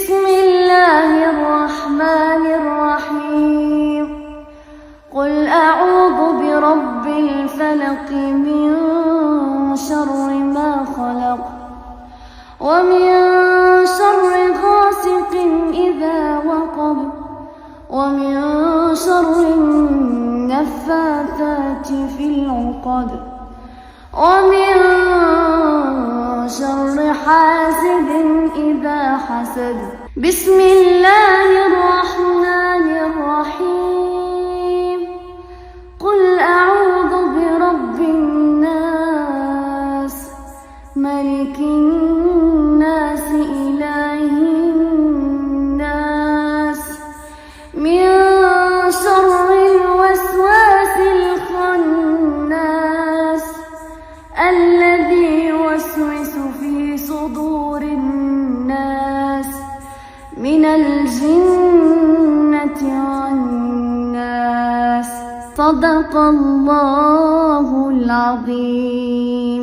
بسم الله الرحمن الرحيم قل أعوذ برب الفلق من شر ما خلق ومن شر غاسق إذا وقب ومن شر النفاثات في العقد ومن شر حاسد إذا حسد. بسم الله الرحمن الرحيم قل أعوذ برب الناس ملك الناس إله الناس من شر الوسواس الخناس الذي يوسوس في صدور الناس من الجنة والناس. صدق الله العظيم.